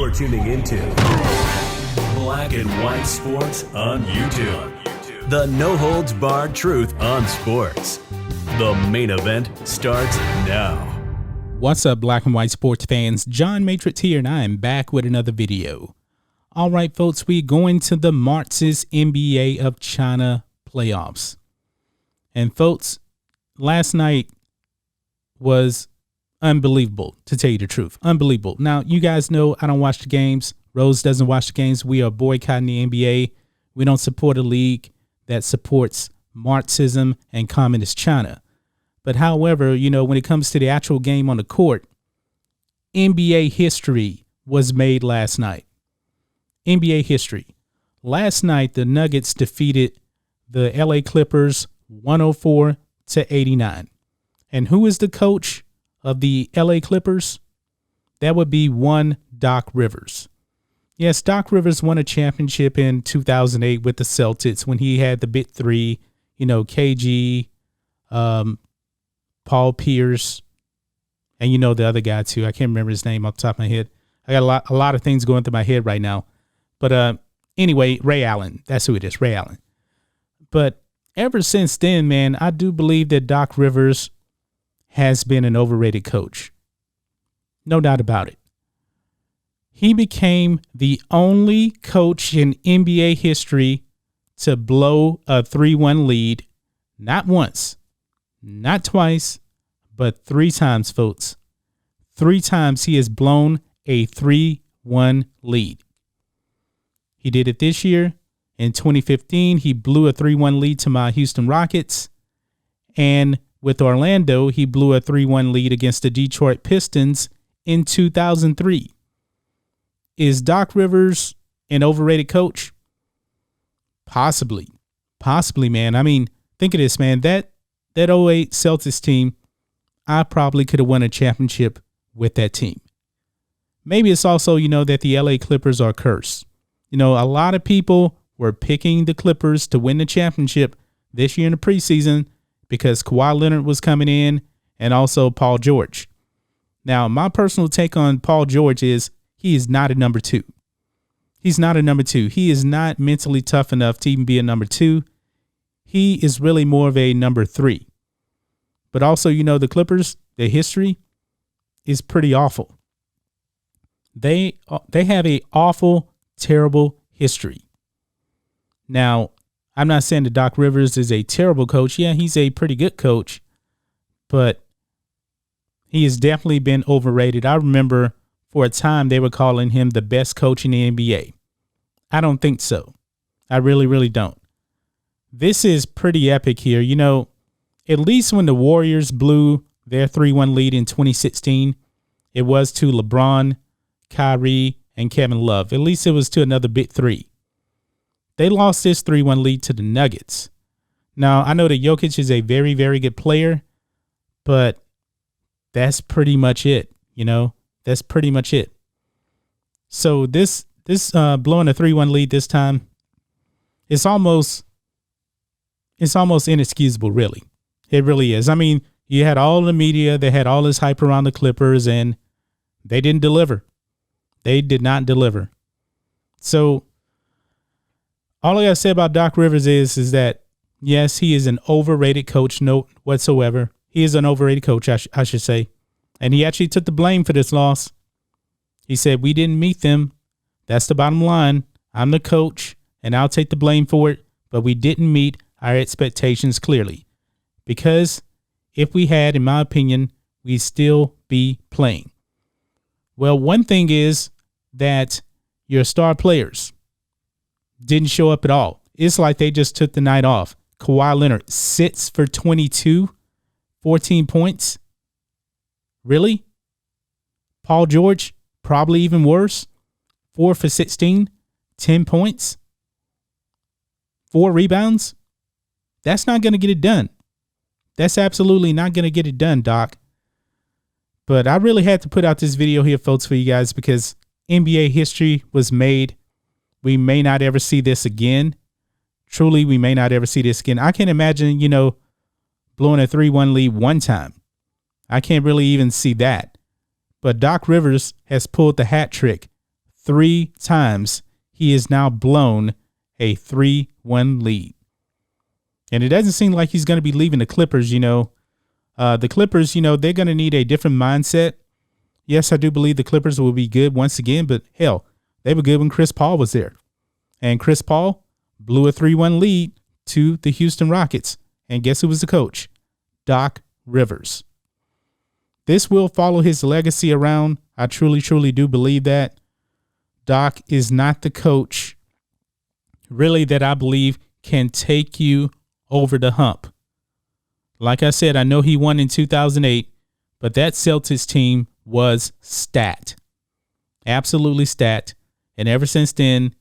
You're tuning into Black and White Sports on YouTube. The no-holds-barred truth on sports. The main event starts now. What's up, Black and White sports fans? John Matrix here, and I am back with another video. All right, folks, we're going to the Martz's NBA of China playoffs. And, folks, last night was unbelievable, to tell you the truth. Unbelievable. Now, you guys know I don't watch the games. Rose doesn't watch the games. We are boycotting the NBA. We don't support a league that supports Marxism and Communist China. But however, you know, when it comes to the actual game on the court, NBA history was made last night. NBA history. Last night, the Nuggets defeated the LA Clippers 104-89. And who is the coach of the LA Clippers? That would be one Doc Rivers. Yes, Doc Rivers won a championship in 2008 with the Celtics when he had the big three, you know, KG, Paul Pierce, and you know the other guy too. I can't remember his name off the top of my head. I got a lot of things going through my head right now. But anyway, Ray Allen. That's who it is, Ray Allen. But ever since then, man, I do believe that Doc Rivers has been an overrated coach. No doubt about it. He became the only coach in NBA history to blow a 3-1 lead, not once, not twice, but 3 times, folks. 3 times he has blown a 3-1 lead. He did it this year. In 2015, he blew a 3-1 lead to my Houston Rockets. And with Orlando, he blew a 3-1 lead against the Detroit Pistons in 2003. Is Doc Rivers an overrated coach? Possibly. Possibly, man. I mean, think of this, man. That 08 Celtics team, I probably could have won a championship with that team. Maybe it's also, you know, that the LA Clippers are cursed. You know, a lot of people were picking the Clippers to win the championship this year in the preseason because Kawhi Leonard was coming in and also Paul George. Now, my personal take on Paul George is he is not a number 2. He's not a number 2. He is not mentally tough enough to even be a number 2. He is really more of a number 3. But also, you know, the Clippers, their history is pretty awful. They have a awful, terrible history. Now, I'm not saying that Doc Rivers is a terrible coach. Yeah, he's a pretty good coach, but he has definitely been overrated. I remember for a time they were calling him the best coach in the NBA. I don't think so. I really, really don't. This is pretty epic here. You know, at least when the Warriors blew their 3-1 lead in 2016, it was to LeBron, Kyrie, and Kevin Love. At least it was to another big 3. They lost this 3-1 lead to the Nuggets. Now, I know that Jokic is a very, very good player, but that's pretty much it. You know, that's pretty much it. So this blowing a 3-1 lead this time, it's almost inexcusable, really. It really is. I mean, you had all the media, they had all this hype around the Clippers, and they didn't deliver. They did not deliver. So all I got to say about Doc Rivers is that, yes, he is an overrated coach, no whatsoever. He is an overrated coach, I should say. And he actually took the blame for this loss. He said, we didn't meet them. That's the bottom line. I'm the coach, and I'll take the blame for it. But we didn't meet our expectations clearly. Because if we had, in my opinion, we'd still be playing. Well, one thing is that your star players didn't show up at all. It's like they just took the night off. Kawhi Leonard sits for 22, 14 points. Really? Paul George, probably even worse. 4 for 16, 10 points. 4 rebounds. That's not going to get it done. That's absolutely not going to get it done, Doc. But I really had to put out this video here, folks, for you guys because NBA history was made. We may not ever see this again. Truly, we may not ever see this again. I can't imagine, you know, blowing a 3-1 lead one time. I can't really even see that. But Doc Rivers has pulled the hat trick 3 times he has now blown a 3-1 lead. And it doesn't seem like he's going to be leaving the Clippers, The Clippers, they're going to need a different mindset. Yes, I do believe the Clippers will be good once again, but hell, they were good when Chris Paul was there. And Chris Paul blew a 3-1 lead to the Houston Rockets. And guess who was the coach? Doc Rivers. This will follow his legacy around. I truly, truly do believe that. Doc is not the coach, really, that I believe can take you over the hump. Like I said, I know he won in 2008, but that Celtics team was stat. Absolutely stat. And ever since then,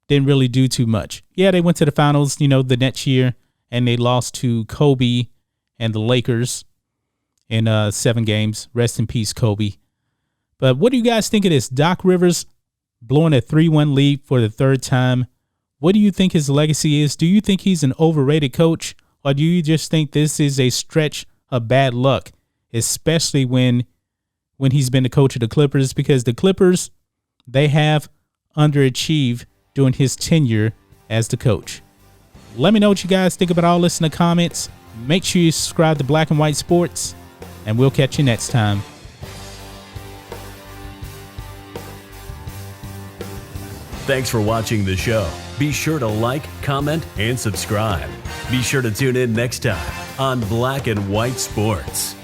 didn't really do too much. Yeah, they went to the finals, the next year, and they lost to Kobe and the Lakers in 7 games. Rest in peace, Kobe. But what do you guys think of this? Doc Rivers blowing a 3-1 lead for the 3rd time. What do you think his legacy is? Do you think he's an overrated coach? Or do you just think this is a stretch of bad luck, especially when he's been the coach of the Clippers? Because the Clippers, they have underachieved during his tenure as the coach. Let me know what you guys think about all this in the comments. Make sure you subscribe to Black and White Sports, and we'll catch you next time. Thanks for watching the show. Be sure to like, comment, and subscribe. Be sure to tune in next time on Black and White Sports.